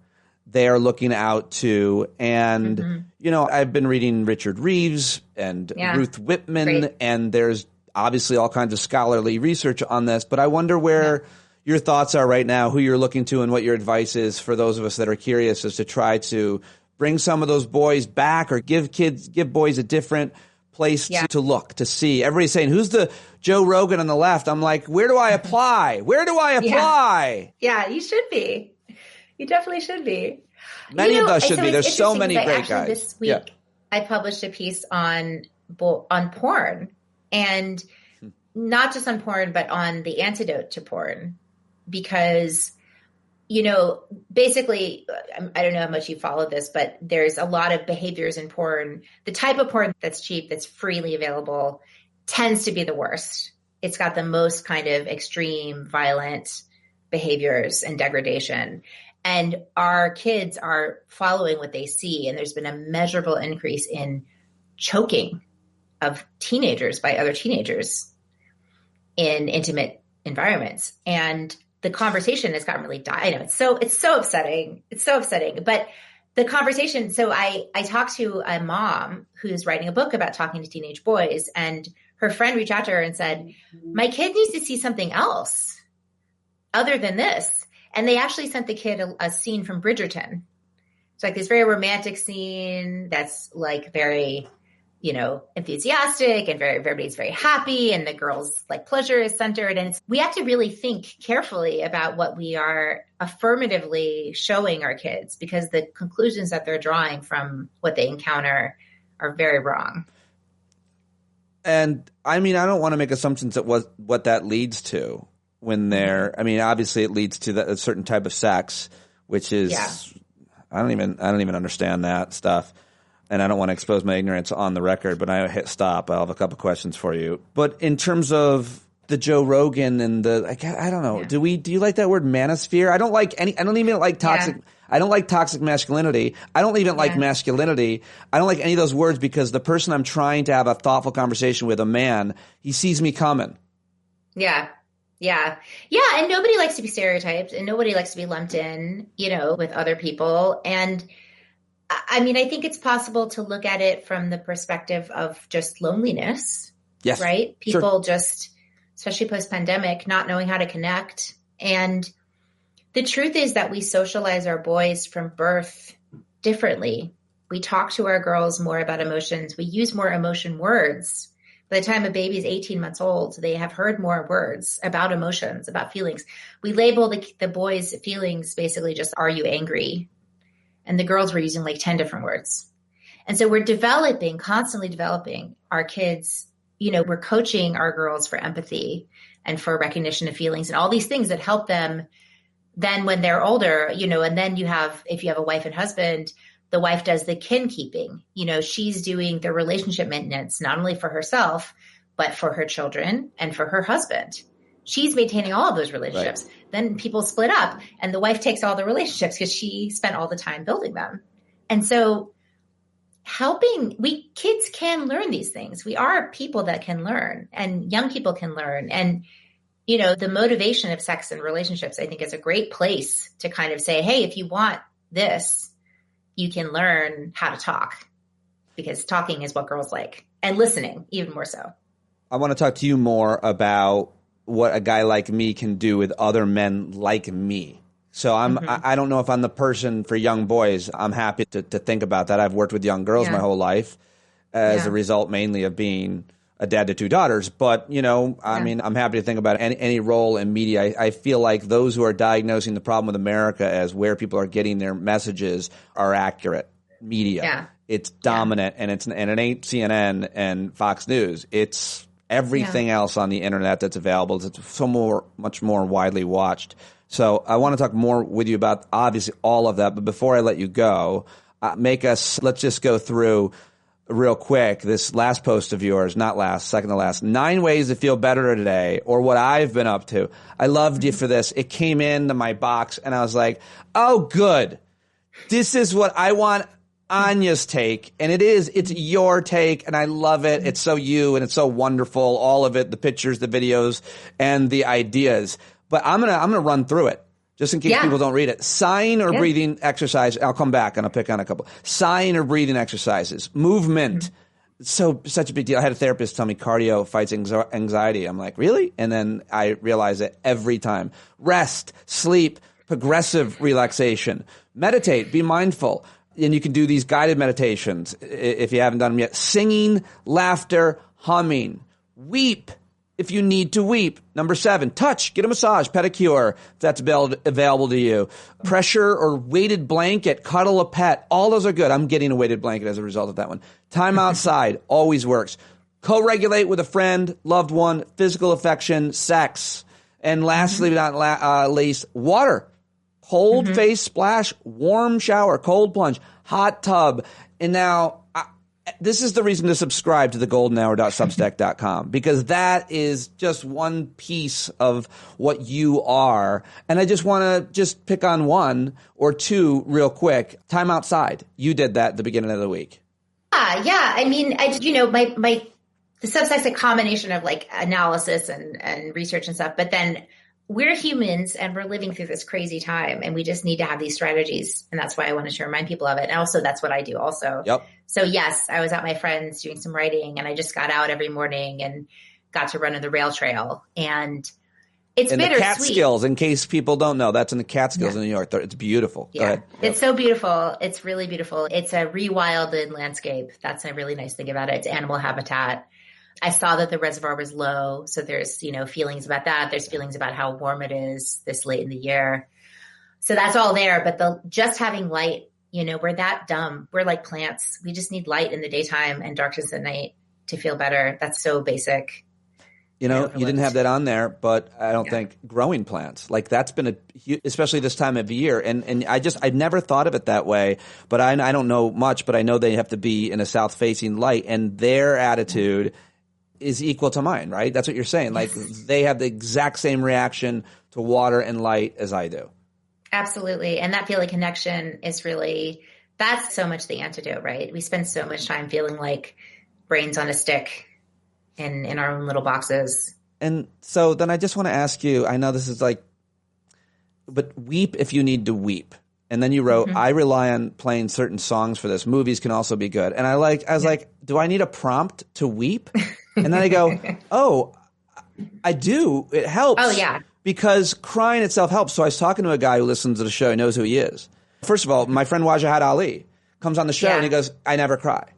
they are looking out to? And, I've been reading Richard Reeves and Ruth Whitman, and there's obviously all kinds of scholarly research on this, but I wonder where your thoughts are right now, who you're looking to, and what your advice is for those of us that are curious as to try to bring some of those boys back or give boys a different place to look, to see. Everybody's saying, who's the Joe Rogan on the left? I'm like, where do I apply? Where do I apply? Yeah, you should be. You definitely should be. Many of us should be. There's so many great guys. This week, I published a piece on porn. And not just on porn, but on the antidote to porn. Because, basically, I don't know how much you follow this, but there's a lot of behaviors in porn. The type of porn that's cheap, that's freely available, tends to be the worst. It's got the most kind of extreme, violent behaviors and degradation. And our kids are following what they see. And there's been a measurable increase in choking of teenagers by other teenagers in intimate environments. And the conversation has gotten really I know it's so upsetting. It's so upsetting. But the conversation, so I talked to a mom who's writing a book about talking to teenage boys, and her friend reached out to her and said, my kid needs to see something else other than this. And they actually sent the kid a scene from Bridgerton. It's like this very romantic scene that's like very, enthusiastic and everybody's very happy, and the girl's like pleasure is centered. And we have to really think carefully about what we are affirmatively showing our kids, because the conclusions that they're drawing from what they encounter are very wrong. And I mean, I don't want to make assumptions that what that leads to when they're, obviously it leads to a certain type of sex, which is, I don't even understand that stuff. And I don't want to expose my ignorance on the record, but I hit stop. I'll have a couple questions for you. But in terms of the Joe Rogan and I don't know. Yeah. Do you like that word manosphere? I don't even like toxic. Yeah. I don't like toxic masculinity. I don't even like masculinity. I don't like any of those words, because the person I'm trying to have a thoughtful conversation with, a man, he sees me coming. Yeah. Yeah. Yeah. And nobody likes to be stereotyped, and nobody likes to be lumped in, with other people. And I mean, I think it's possible to look at it from the perspective of just loneliness. Yes. Right? People just, especially post-pandemic, not knowing how to connect. And the truth is that we socialize our boys from birth differently. We talk to our girls more about emotions. We use more emotion words. By the time a baby is 18 months old, they have heard more words about emotions, about feelings. We label the boys' feelings basically just, are you angry? And the girls were using like 10 different words. And so we're constantly developing our kids. We're coaching our girls for empathy and for recognition of feelings and all these things that help them then when they're older, and then if you have a wife and husband, the wife does the kin keeping. She's doing the relationship maintenance, not only for herself, but for her children and for her husband. She's maintaining all of those relationships. Right. Then people split up and the wife takes all the relationships because she spent all the time building them. And so kids can learn these things. We are people that can learn, and young people can learn. And, the motivation of sex and relationships, I think, is a great place to kind of say, hey, if you want this, you can learn how to talk, because talking is what girls like, and listening even more so. I want to talk to you more about what a guy like me can do with other men like me. So I don't know if I'm the person for young boys. I'm happy to think about that. I've worked with young girls my whole life as a result mainly of being a dad to two daughters. But, I mean, I'm happy to think about any role in media. I feel like those who are diagnosing the problem with America as where people are getting their messages are accurate. Media. Yeah. It's dominant, and it ain't CNN and Fox News. It's everything else on the internet that's available. It's much more widely watched. So I want to talk more with you about obviously all of that. But before I let you go, let's just go through real quick this last post of yours, second to last, 9 ways to feel better today, or what I've been up to. I loved you for this. It came into my box and I was like, oh, good. This is what I want Anya's take. And it's your take. And I love it. It's so you, and it's so wonderful. All of it, the pictures, the videos, and the ideas. But I'm going to run through it just in case people don't read it. Sighing or breathing exercise. I'll come back and I'll pick on a couple. Sighing or breathing exercises. Movement. Such a big deal. I had a therapist tell me cardio fights anxiety. I'm like, really? And then I realize it every time. Rest, sleep, progressive relaxation. Meditate, be mindful. And you can do these guided meditations if you haven't done them yet. Singing, laughter, humming. Weep if you need to weep. Number 7, touch, get a massage, pedicure, if that's available to you. Pressure or weighted blanket, cuddle a pet. All those are good. I'm getting a weighted blanket as a result of that one. Time outside always works. Co-regulate with a friend, loved one, physical affection, sex. And lastly, but not least, water. Cold face splash, warm shower, cold plunge, hot tub. And now, this is the reason to subscribe to thegoldenhour.substack.com, because that is just one piece of what you are. And I just want to pick on 1 or 2 real quick. Time outside. You did that at the beginning of the week. Yeah. I mean, the Substack's a combination of like analysis and research and stuff, but then we're humans and we're living through this crazy time, and we just need to have these strategies. And that's why I wanted to remind people of it. And also that's what I do also. Yep. So yes, I was at my friend's doing some writing, and I just got out every morning and got to run on the rail trail. And it's bittersweet. The Catskills, in case people don't know, that's in the Catskills in New York. It's beautiful. Go ahead. It's so beautiful. It's really beautiful. It's a rewilded landscape. That's a really nice thing about it. It's animal habitat. I saw that the reservoir was low. So there's, feelings about that. There's feelings about how warm it is this late in the year. So that's all there. But just having light, we're that dumb. We're like plants. We just need light in the daytime and darkness at night to feel better. That's so basic. You didn't have that on there, but I don't think growing plants, like that's been especially this time of year. And I've never thought of it that way, but I don't know much, but I know they have to be in a south facing light, and their attitude is equal to mine, right? That's what you're saying. Like they have the exact same reaction to water and light as I do. Absolutely. And that feeling connection is that's so much the antidote, right? We spend so much time feeling like brains on a stick in our own little boxes. And so then I just want to ask you, I know this is but weep if you need to weep. And then you wrote, I rely on playing certain songs for this. Movies can also be good. And I was like, do I need a prompt to weep? And then I go, oh, I do. It helps. Oh, yeah. Because crying itself helps. So I was talking to a guy who listens to the show. He knows who he is. First of all, my friend Wajahat Ali comes on the show and he goes, I never cry.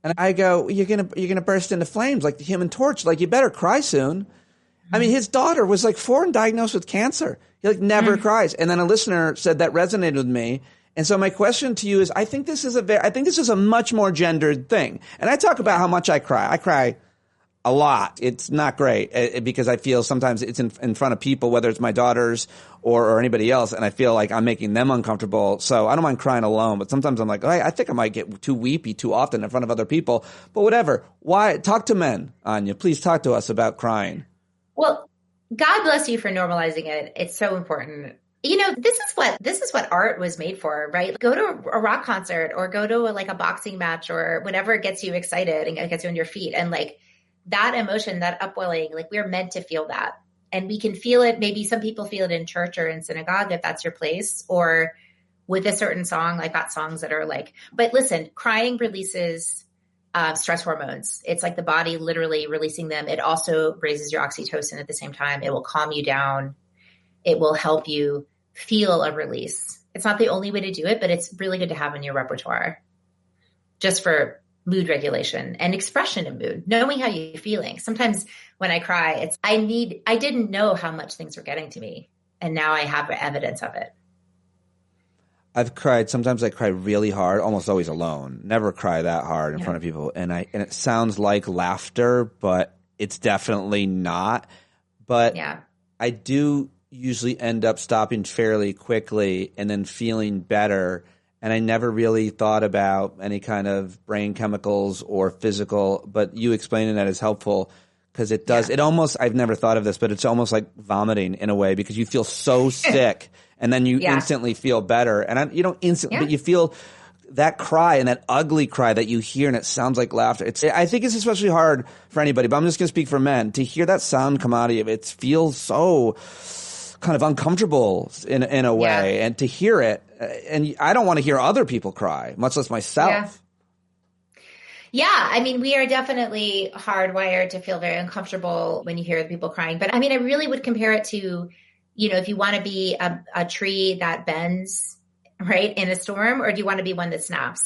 And I go, you're gonna burst into flames like the Human Torch. Like, you better cry soon. I mean, his daughter was like 4 and diagnosed with cancer. He like never cries. And then a listener said that resonated with me. And so my question to you is, I think this is a much more gendered thing. And I talk about how much I cry. I cry a lot. It's not great because I feel sometimes it's in front of people, whether it's my daughters or anybody else, and I feel like I'm making them uncomfortable. So I don't mind crying alone, but sometimes I'm like, I think I might get too weepy too often in front of other people. But whatever. Why? Talk to men, Anya. Please talk to us about crying. Well, God bless you for normalizing it. It's so important. You know, this is what art was made for, right? Go to a rock concert or go to a boxing match or whatever gets you excited and gets you on your feet. And like that emotion, that upwelling, like we're meant to feel that. And we can feel it. Maybe some people feel it in church or in synagogue if that's your place, or with a certain song. Like got songs that are like, but listen, crying releases stress hormones. It's like the body literally releasing them. It also raises your oxytocin at the same time. It will calm you down. It will help you feel a release. It's not the only way to do it, but it's really good to have in your repertoire just for mood regulation and expression of mood, knowing how you're feeling. Sometimes when I cry, I didn't know how much things were getting to me. And now I have evidence of it. I've cried. Sometimes I cry really hard, almost always alone. Never cry that hard in front of people. And it sounds like laughter, but it's definitely not. But I do usually end up stopping fairly quickly and then feeling better. And I never really thought about any kind of brain chemicals or physical, but you explaining that is helpful because it does. It almost, I've never thought of this, but it's almost like vomiting in a way because you feel so sick. And then you instantly feel better. And you don't instantly, but you feel that cry and that ugly cry that you hear and it sounds like laughter. I think it's especially hard for anybody, but I'm just going to speak for men. To hear that sound come out of you, it feels so kind of uncomfortable in a way. And to hear it, and I don't want to hear other people cry, much less myself. Yeah, I mean, we are definitely hardwired to feel very uncomfortable when you hear people crying. But I mean, I really would compare it to, you know, if you want to be a tree that bends, right, in a storm, or do you want to be one that snaps?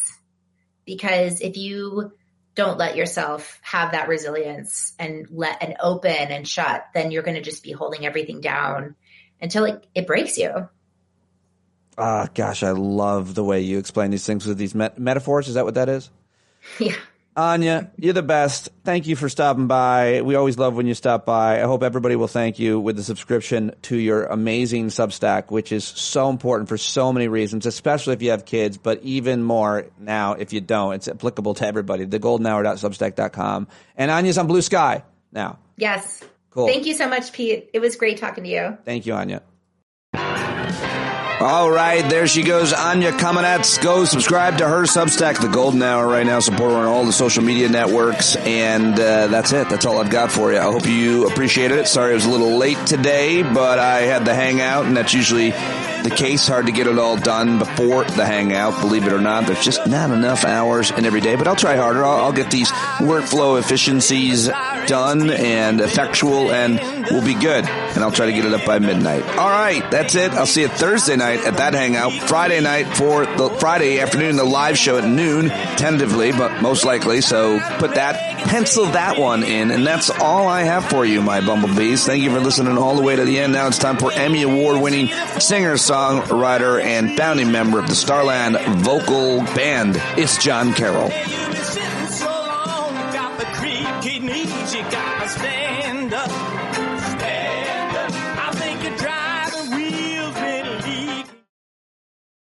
Because if you don't let yourself have that resilience and let and open and shut, then you're going to just be holding everything down until it breaks you. Gosh, I love the way you explain these things with these metaphors. Is that what that is? Yeah. Anya, you're the best. Thank you for stopping by. We always love when you stop by. I hope everybody will thank you with the subscription to your amazing Substack, which is so important for so many reasons, especially if you have kids, but even more now if you don't. It's applicable to everybody. thegoldenhour.substack.com. And Anya's on Blue Sky now. Yes. Cool. Thank you so much, Pete. It was great talking to you. Thank you, Anya. All right, there she goes, Anya Kamenetz. Go subscribe to her Substack, The Golden Hour, right now. Support her on all the social media networks. And that's it. That's all I've got for you. I hope you appreciated it. Sorry I was a little late today, but I had the hangout, and that's usually the case. Hard to get it all done before the hangout, believe it or not. There's just not enough hours in every day, but I'll try harder. I'll get these workflow efficiencies done and effectual, and we'll be good. And I'll try to get it up by midnight. All right, that's it. I'll see you Thursday night at that hangout. Friday night for the Friday afternoon, the live show at noon, tentatively, but most likely. So pencil that one in. And that's all I have for you, my bumblebees. Thank you for listening all the way to the end. Now it's time for Emmy Award-winning singer, songwriter, and founding member of the Starland Vocal Band. It's John Carroll. Stand up.